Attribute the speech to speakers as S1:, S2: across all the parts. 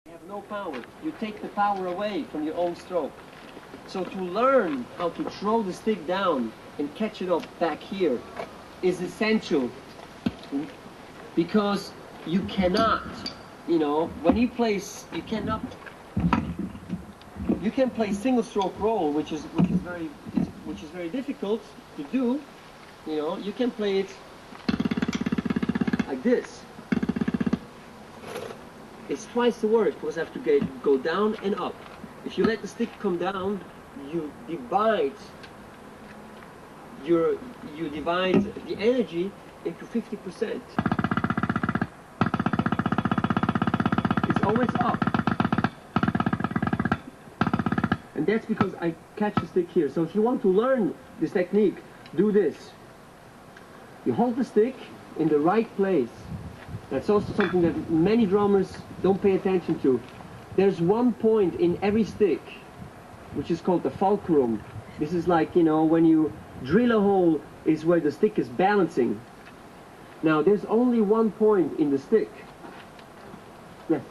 S1: You have no power. You take the power away from your own stroke. So to learn how to throw the stick down and catch it up back here is essential, because you cannot, you know, when you play, you cannot. You can play single stroke roll, which is very difficult to do. You know, you can play it like this. It's twice the work because I have to go down and up. If you let the stick come down, you divide the energy into 50%. It's always up. And that's because I catch the stick here. So if you want to learn this technique, do this. You hold the stick in the right place. That's also something that many drummers don't pay attention to. There's one point in every stick, which is called the fulcrum. This is like, you know, when you drill a hole is where the stick is balancing. Now, there's only one point in the stick. Yes.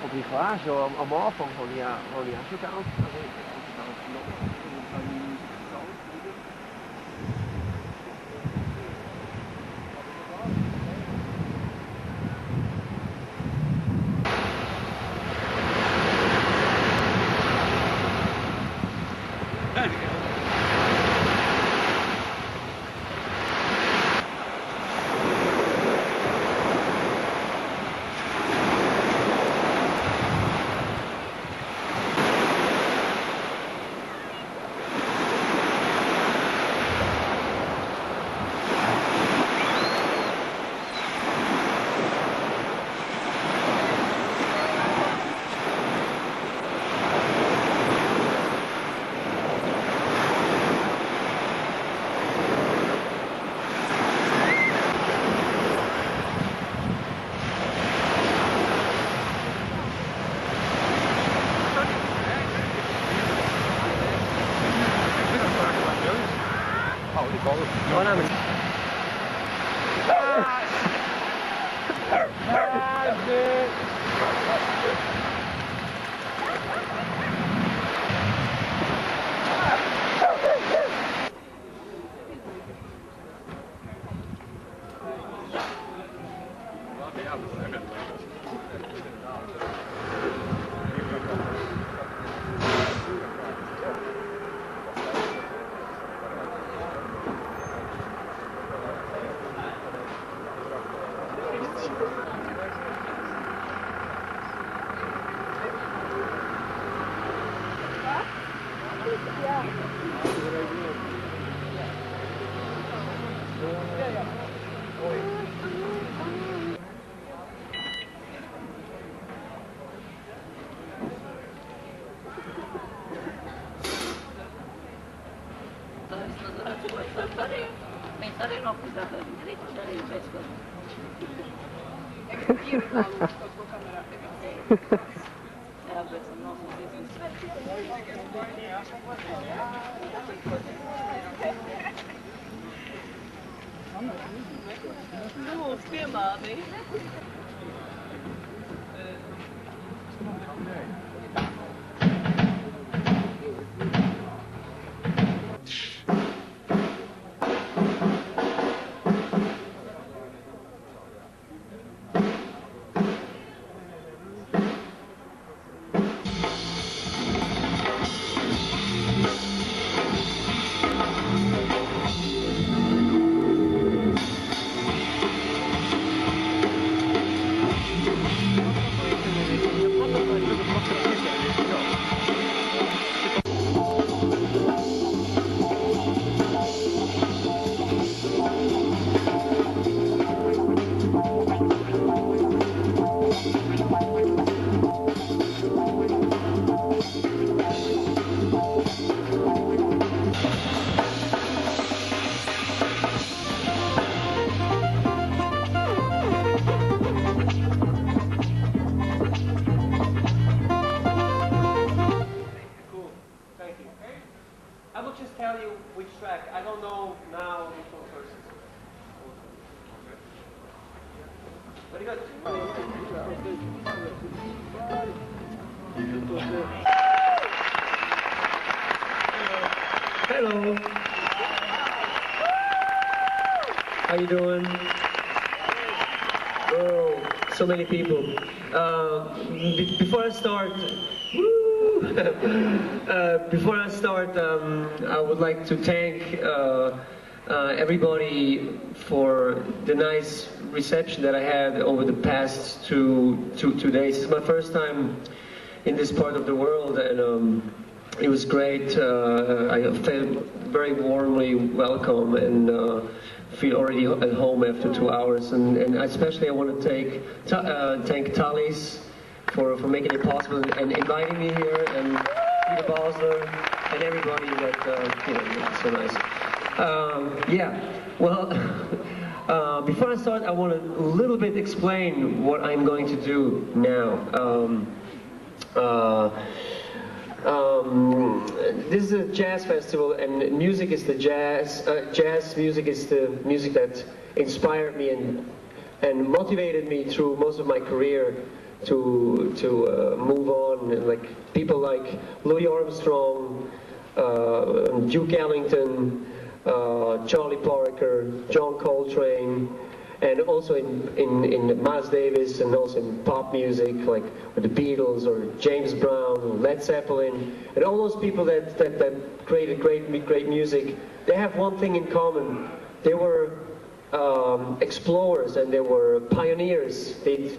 S2: Op die glazen, am Anfang habe ich auch schon gedacht.
S3: Non, schermate.
S1: I will just tell you which track. I don't know now which one first. Very good. Hello. How you doing? Oh, so many people. Before I start, I would like to thank everybody for the nice reception that I had over the past two days. It's my first time in this part of the world, and it was great. I felt very warmly welcome and feel already at home after 2 hours. And especially I want to thank Thalys for making it possible and inviting me here, and Peter Basler and everybody that it's so nice. Yeah, well, before I start, I want to a little bit explain what I'm going to do now. This is a jazz festival, and music is the jazz music is the music that inspired me and motivated me through most of my career to move on. And like people like Louis Armstrong, Duke Ellington, Charlie Parker, John Coltrane, and also in Miles Davis, and also in pop music like the Beatles or James Brown, Led Zeppelin, and all those people that created great music. They have one thing in common: they were explorers and they were pioneers. They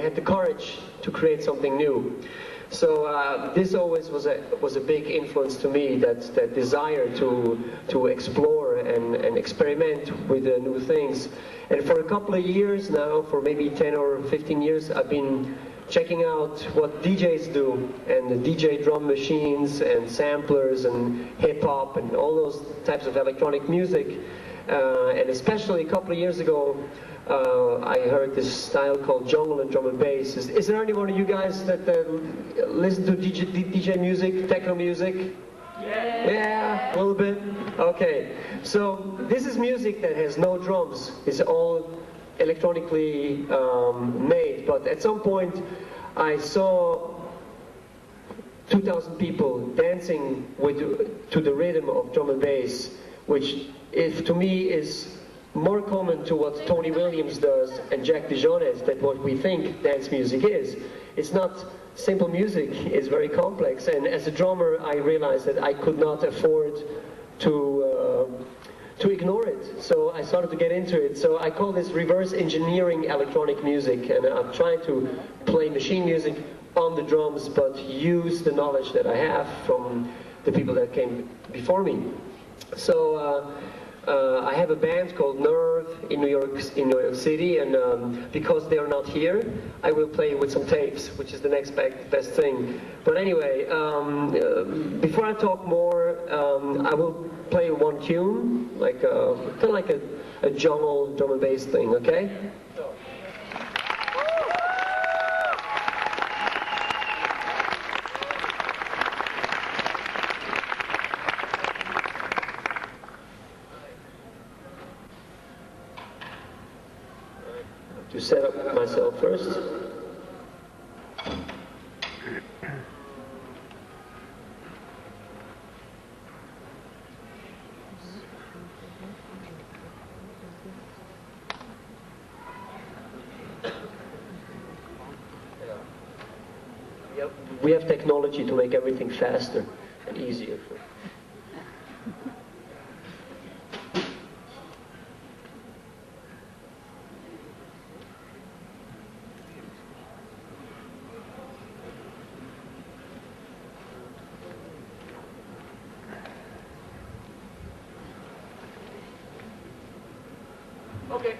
S1: had the courage to create something new. So this always was a big influence to me, that desire to explore and experiment with new things. And for a couple of years now, for maybe 10 or 15 years, I've been checking out what DJs do, and the DJ drum machines and samplers and hip hop and all those types of electronic music. And especially a couple of years ago, I heard this style called jungle and drum and bass. Is there anyone of you guys that listen to DJ music, techno music? Yeah, a little bit. Okay, so this is music that has no drums. It's all electronically made. But at some point, I saw 2,000 people dancing to the rhythm of drum and bass, which to me is more common to what Tony Williams does and Jack DeJohnette, that what we think dance music is. It's not simple music, it's very complex. And as a drummer, I realized that I could not afford to ignore it. So I started to get into it. So I call this reverse engineering electronic music, and I'm trying to play machine music on the drums, but use the knowledge that I have from the people that came before me. So I have a band called Nerve in New York City, and because they are not here, I will play with some tapes, which is the next best thing. But anyway, before I talk more, I will play one tune, like kind of like a jungle drum and bass thing, okay? To set up myself first. We have technology to make everything faster and easier. Okay.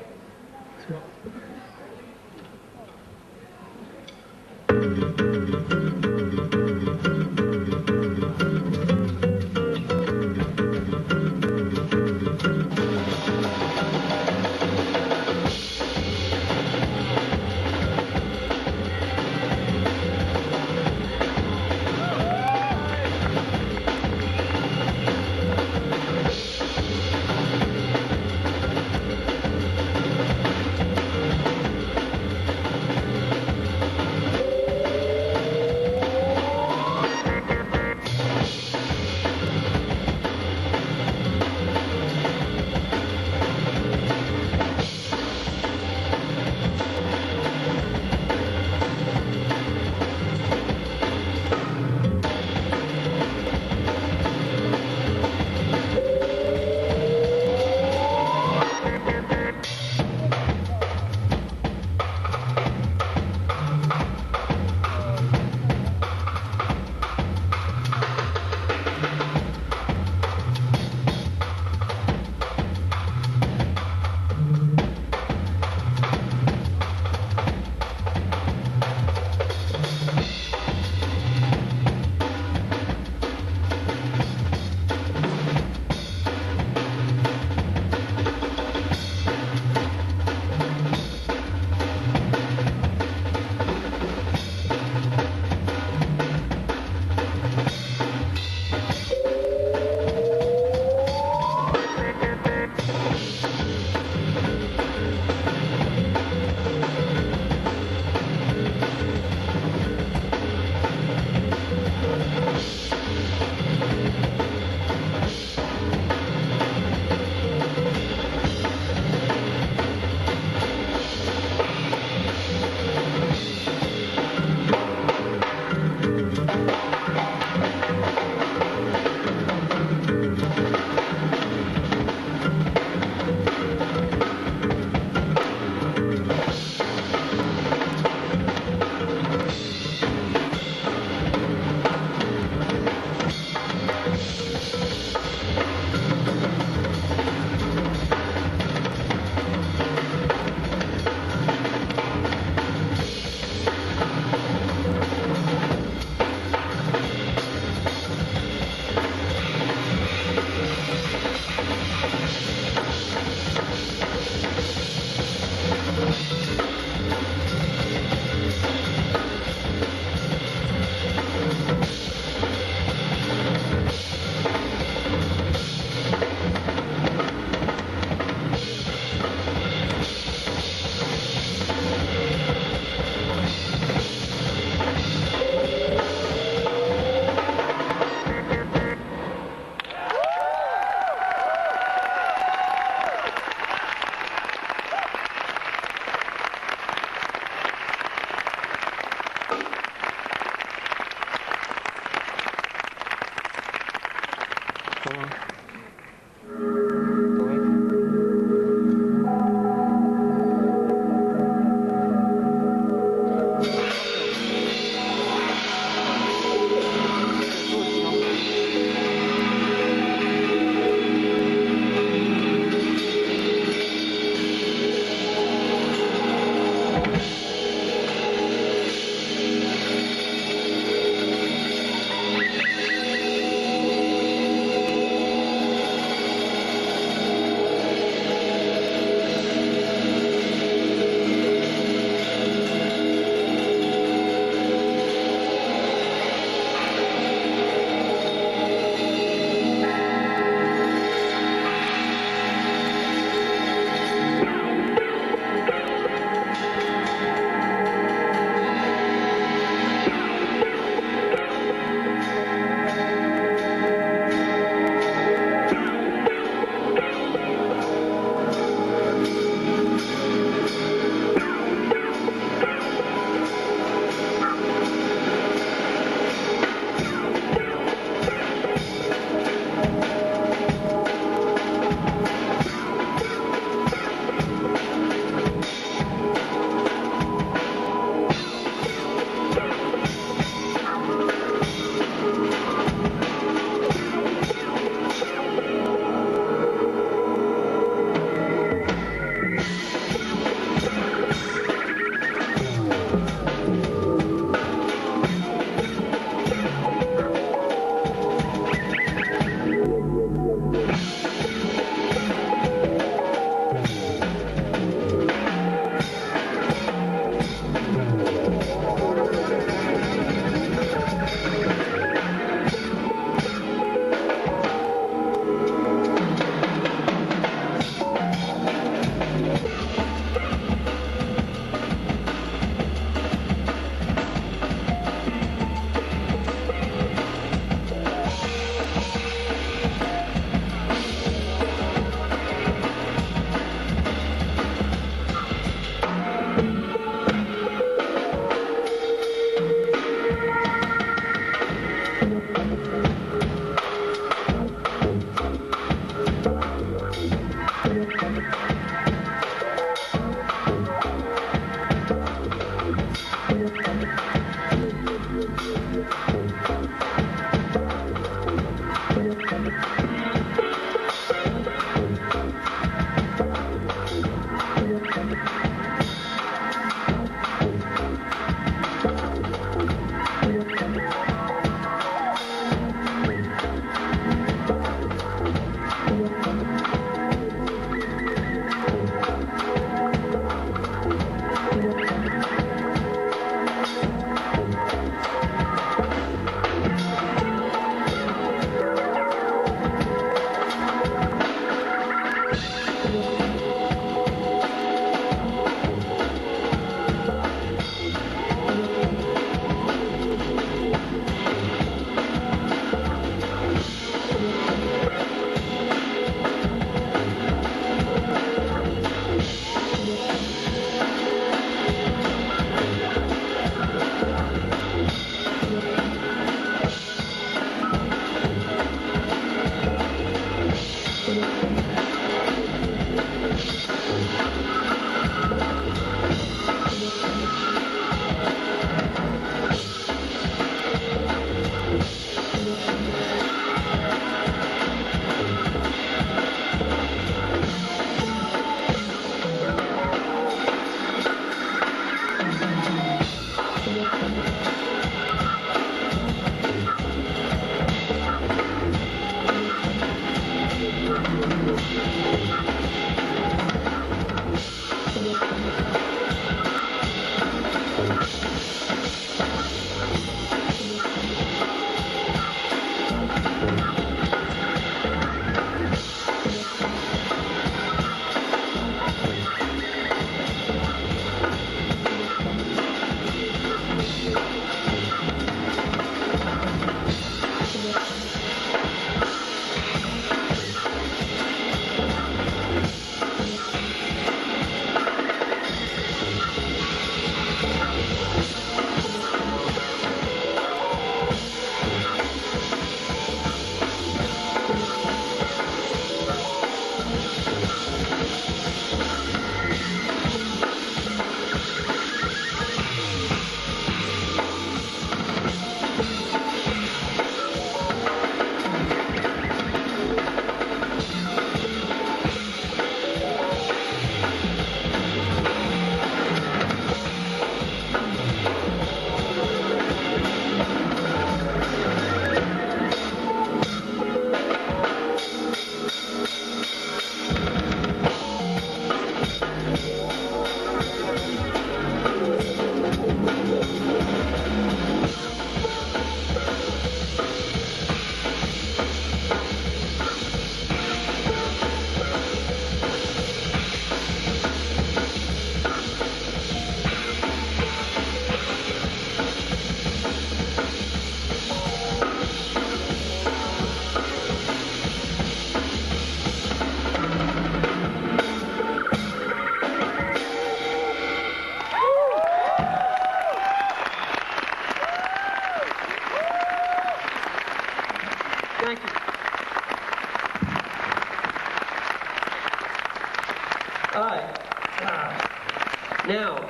S1: Now,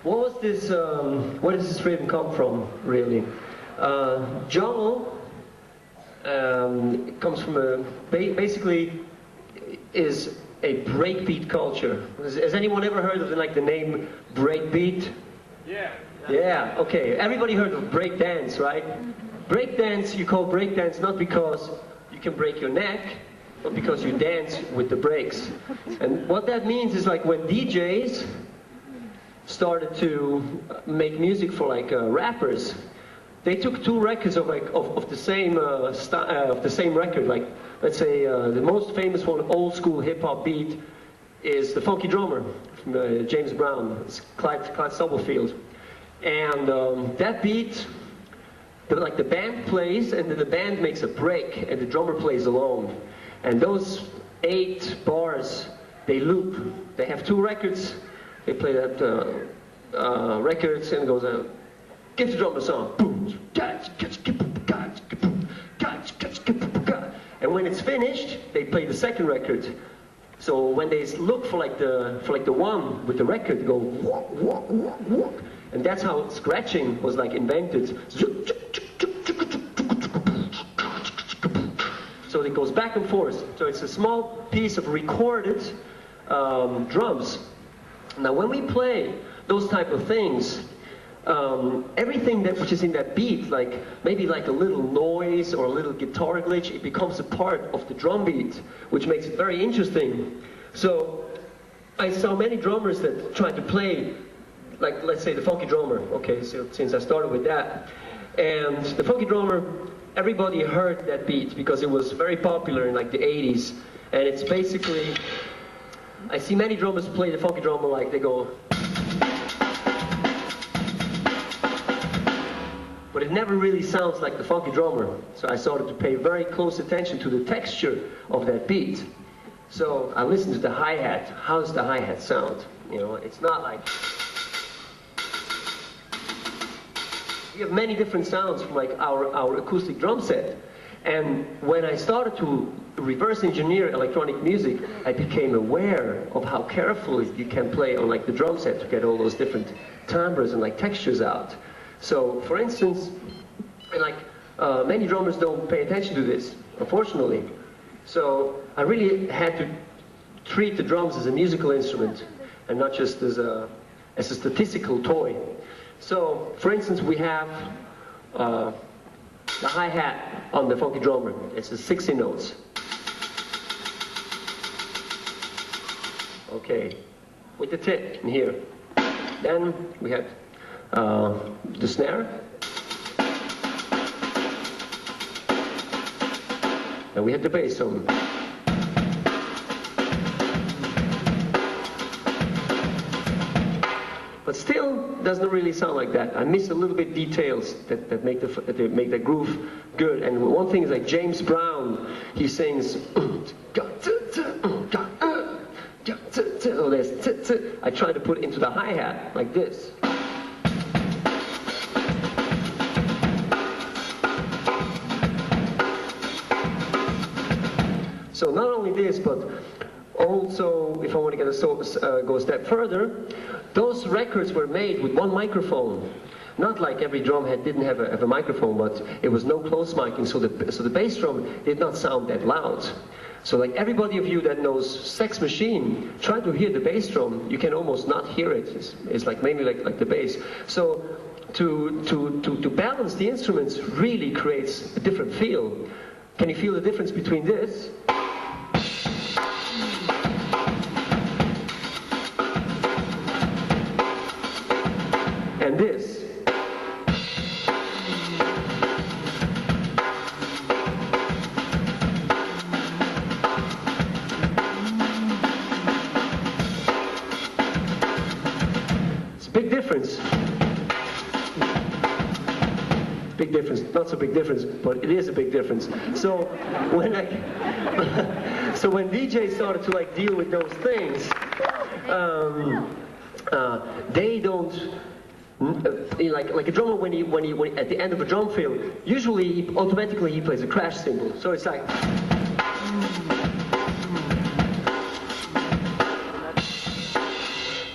S1: what was this? Where does this rhythm come from, really? Jungle comes from basically is a breakbeat culture. Has anyone ever heard of the name breakbeat?
S2: Yeah.
S1: Yeah. Okay. Everybody heard of breakdance, right? Breakdance, you call breakdance not because you can break your neck, but because you dance with the breaks. And what that means is when DJs started to make music for rappers, they took two records of the same of the same record. Let's say the most famous one, old school hip hop beat, is The Funky Drummer from James Brown. It's Clyde Stubblefield, and that beat, the band plays, and then the band makes a break, and the drummer plays alone. And those 8 bars, they loop. They have 2 records. They play that records, and it goes out. Give the drummer a song. And when it's finished, they play the second record. So when they look for the one with the record, they go walk, walk, walk, walk. And that's how scratching was invented. So it goes back and forth. So it's a small piece of recorded drums. Now when we play those type of things, everything which is in that beat, maybe a little noise or a little guitar glitch, it becomes a part of the drum beat, which makes it very interesting. So I saw many drummers that tried to play, let's say the Funky Drummer. Okay, so since I started with that, and the Funky Drummer, everybody heard that beat because it was very popular in the 80s, and it's basically, I see many drummers play the Funky Drummer they go, but it never really sounds like the Funky Drummer. So I started to pay very close attention to the texture of that beat. So I listened to the hi-hat. How does the hi-hat sound? It's not we have many different sounds from our acoustic drum set. And when I started to reverse engineer electronic music, I became aware of how carefully you can play on the drum set to get all those different timbres and textures out. So, for instance, many drummers don't pay attention to this, unfortunately. So I really had to treat the drums as a musical instrument and not just as a statistical toy. So, for instance, we have the hi-hat on the Funky Drummer. It's a 60 notes. Okay, with the tip in here. Then we had the snare. And we had the bass drum. But still doesn't really sound like that. I miss a little bit details that make the groove good. And one thing is like James Brown, he sings. Oh, I try to put it into the hi-hat like this. So not only this, but also, if I want to go a step further, those records were made with one microphone. Not like every drum head didn't have a microphone, but it was no close miking, so the bass drum did not sound that loud. So like everybody of you that knows Sex Machine, try to hear the bass drum. You can almost not hear it. It's like mainly like the bass. So to balance the instruments really creates a different feel. Can you feel the difference between this? And this. It's a big difference. Big difference, not so big difference, but it is a big difference. So when when DJs started to like deal with those things, they don't. Like a drummer, when he at the end of a drum fill, usually automatically he plays a crash cymbal. So it's like.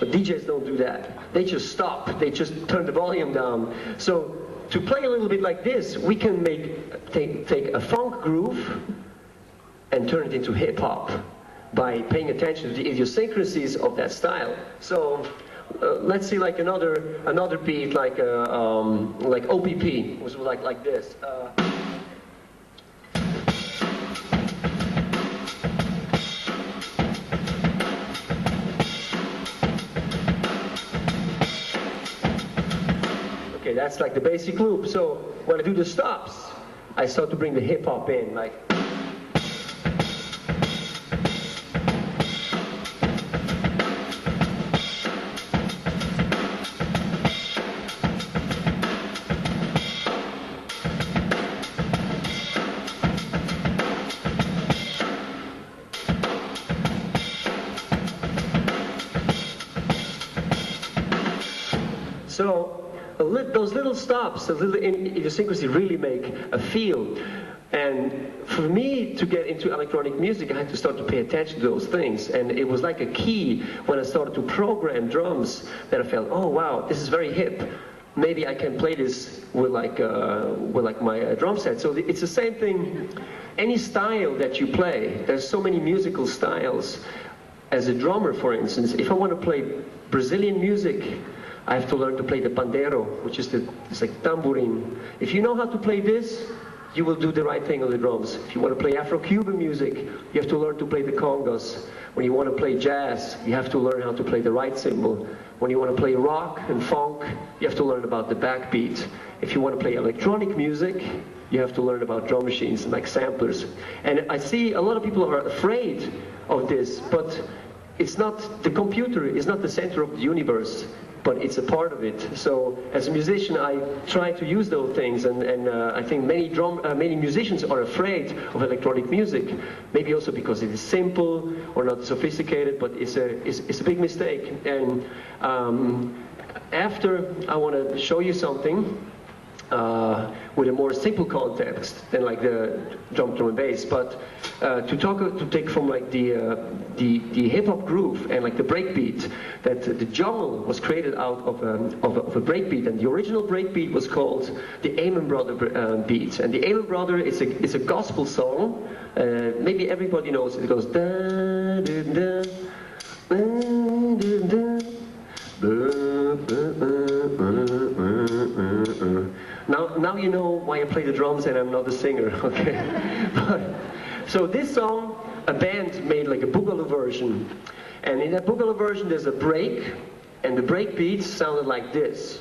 S1: But DJs don't do that. They just stop. They just turn the volume down. So to play a little bit like this, we can take a funk groove and turn it into hip hop by paying attention to the idiosyncrasies of that style. So. Let's see, like another beat, like OPP, which was like this. Okay, that's like the basic loop. So when I do the stops, I start to bring the hip hop in, like. So those little stops, the little idiosyncrasy really make a feel. And for me to get into electronic music, I had to start to pay attention to those things. And it was like a key when I started to program drums that I felt, oh wow, this is very hip. Maybe I can play this with like my drum set. So it's the same thing. Any style that you play, there's so many musical styles. As a drummer, for instance, if I want to play Brazilian music, I have to learn to play the pandeiro, which is it's like tambourine. If you know how to play this, you will do the right thing on the drums. If you want to play Afro-Cuban music, you have to learn to play the congas. When you want to play jazz, you have to learn how to play the right cymbal. When you want to play rock and funk, you have to learn about the backbeat. If you want to play electronic music, you have to learn about drum machines like samplers. And I see a lot of people are afraid of this, but it's not, the computer is not the center of the universe, but it's a part of it. So as a musician, I try to use those things, and I think many musicians are afraid of electronic music, maybe also because it is simple or not sophisticated, but it's a big mistake. And after, I want to show you something with a more simple context than like the drum and bass, but to take from like the hip hop groove and like the breakbeat, that the jungle was created out of a breakbeat, and the original breakbeat was called the Allman Brother beat, and the Allman Brother is a gospel song. Maybe everybody knows it. It goes da da da da. Now you know why I play the drums and I'm not a singer, okay? So this song, a band made like a boogaloo version, And in that boogaloo version, there's a break, and the break beats sounded like this.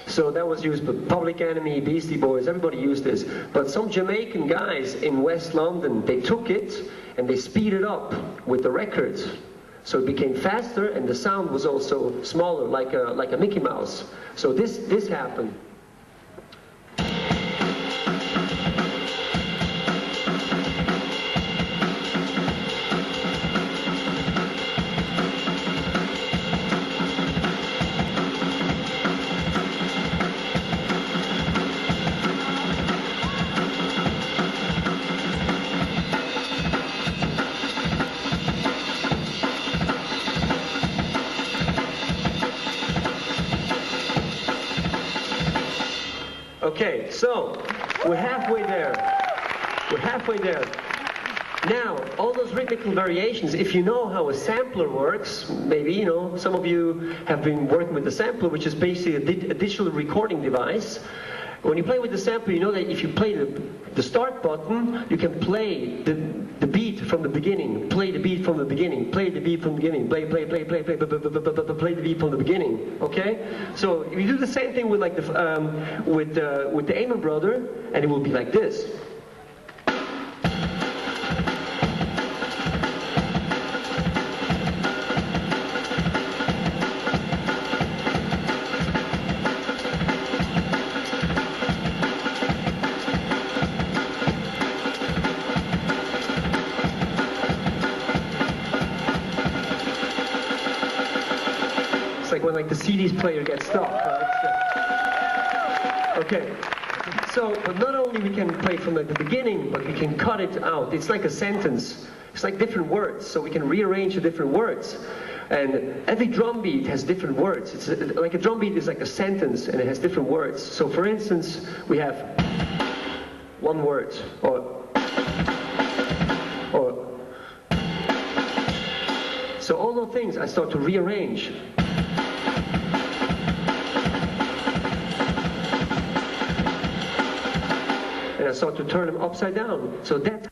S1: So that was used by Public Enemy, Beastie Boys, everybody used this. But some Jamaican guys in West London, they took it and they speeded up with the records. So it became faster and the sound was also smaller, like a Mickey Mouse. So this happened. Okay, so we're halfway there. We're halfway there. Now, all those rhythmical variations, if you know how a sampler works, maybe, you know, some of you have been working with the sampler, which is basically a digital recording device. When you play with the sampler, you know that if you play the start button, you can play the beat from the beginning, play the beat from the beginning, play the beat from the beginning, play the beat from the beginning. Okay? So if you do the same thing with like the Amen Brother, and it will be like this. Like when the CD's player gets stuck. Right? Okay. So, but not only we can play from the beginning, but we can cut it out. It's like a sentence. It's like different words. So we can rearrange the different words. And every drum beat has different words. It's like a drum beat is like a sentence, and it has different words. So, for instance, we have one word, or. So all those things I start to rearrange. And I start to turn them upside down. So that.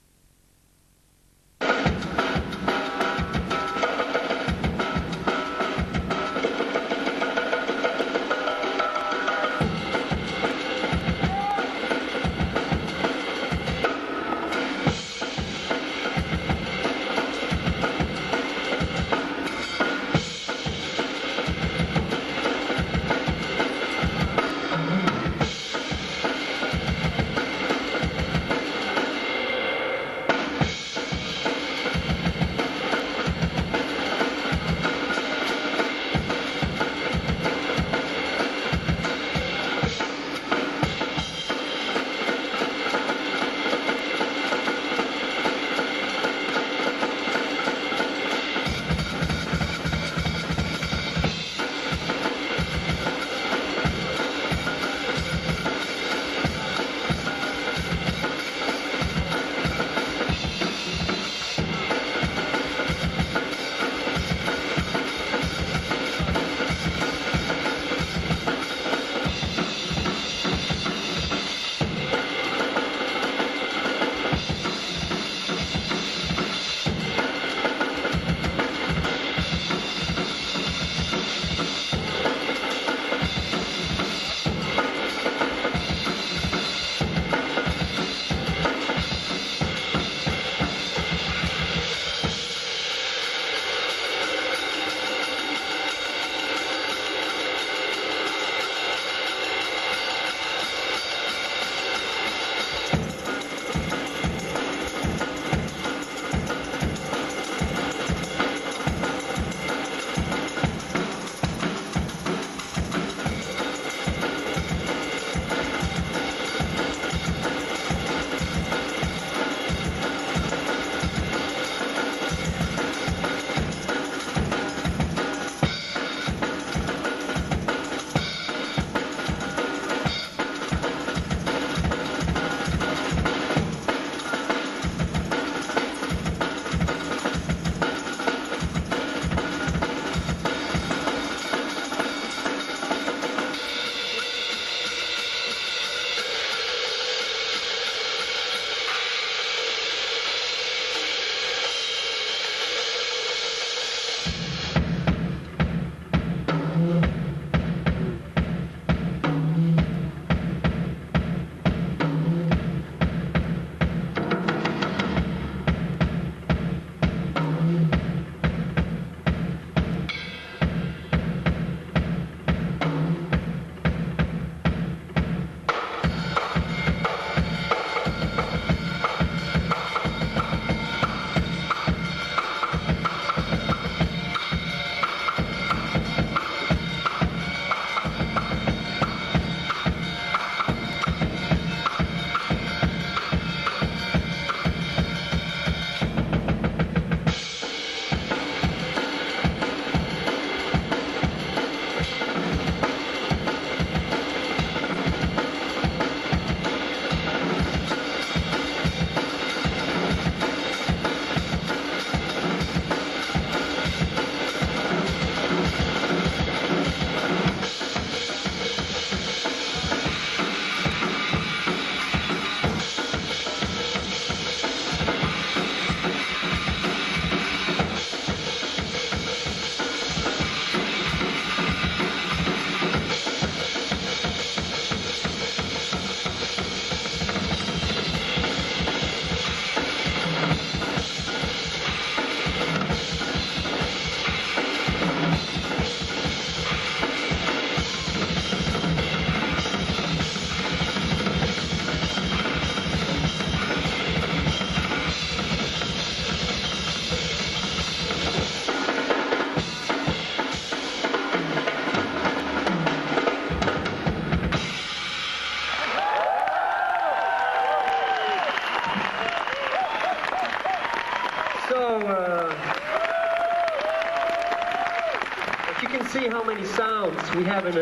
S1: many sounds we have in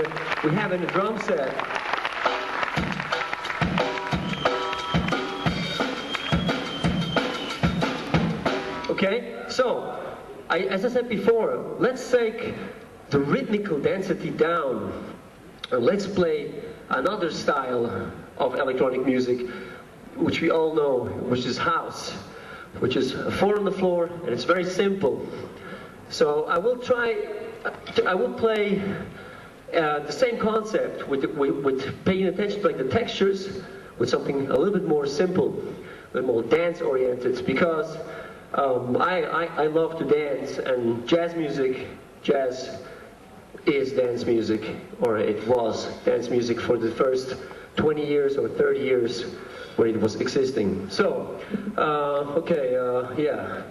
S1: a drum set. Okay, so as I said before, let's take the rhythmical density down and let's play another style of electronic music, which we all know, which is house, which is 4 on the floor, and it's very simple. So I will play the same concept with paying attention to like the textures, with something a little bit more simple, a little more dance oriented, because I love to dance, and jazz is dance music, or it was dance music for the first 20 years or 30 years when it was existing. So, okay, yeah,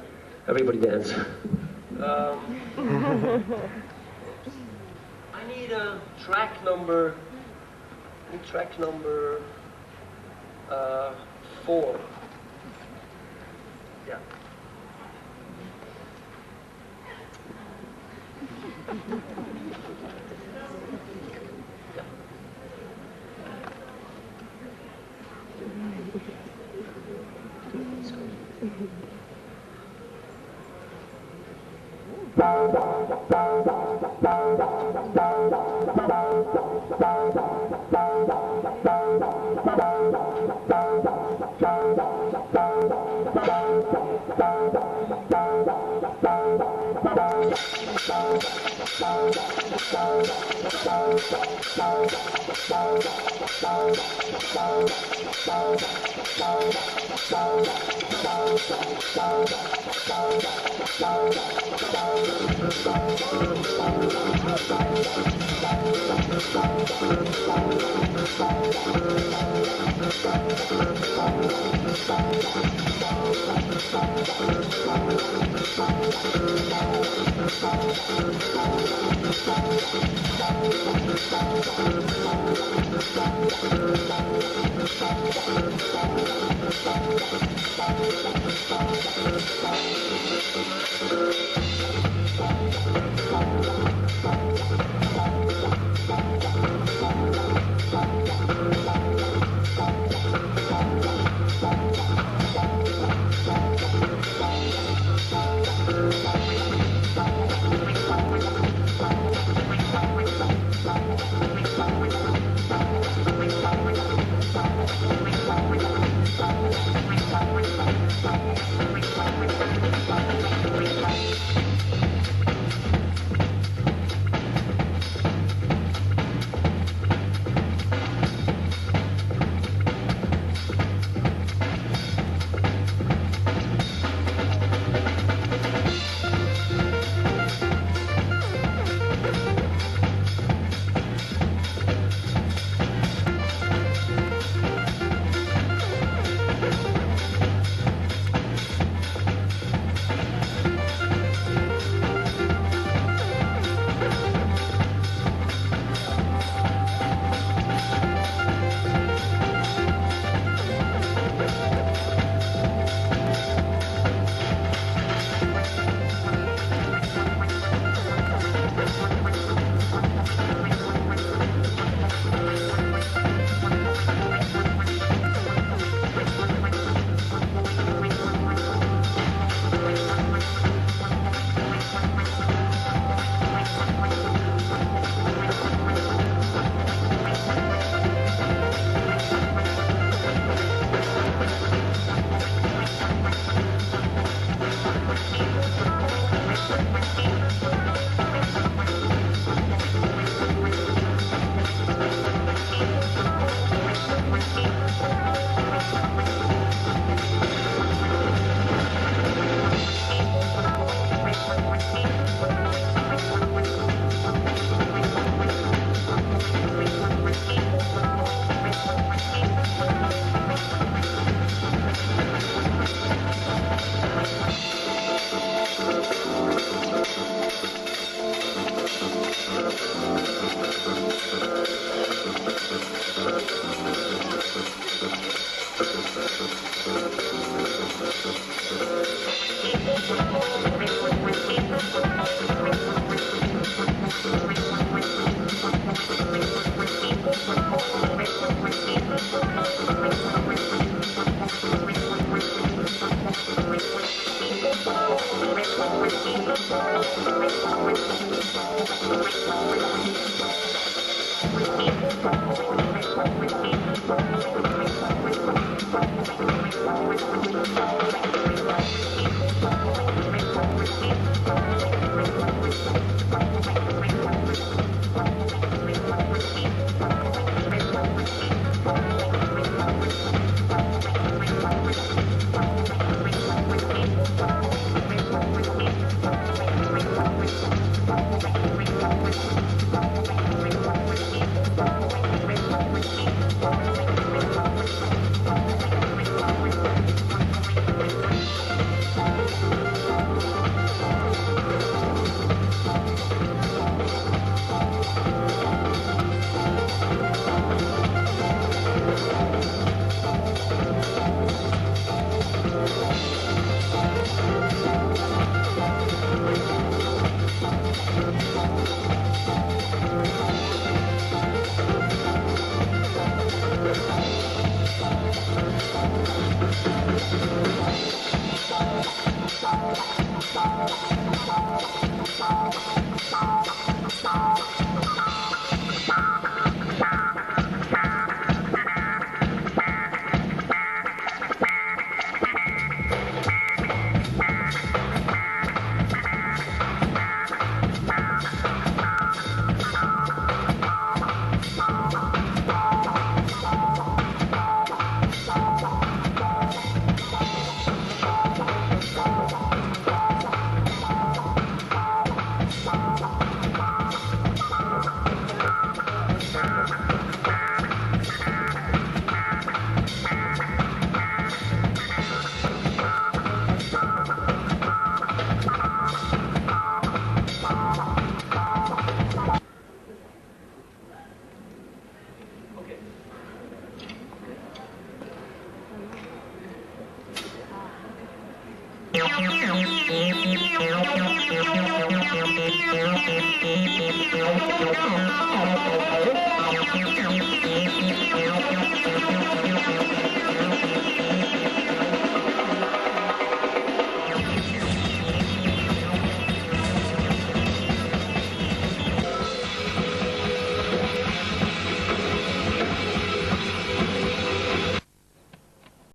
S1: everybody dance. I need a track number 4. Yeah.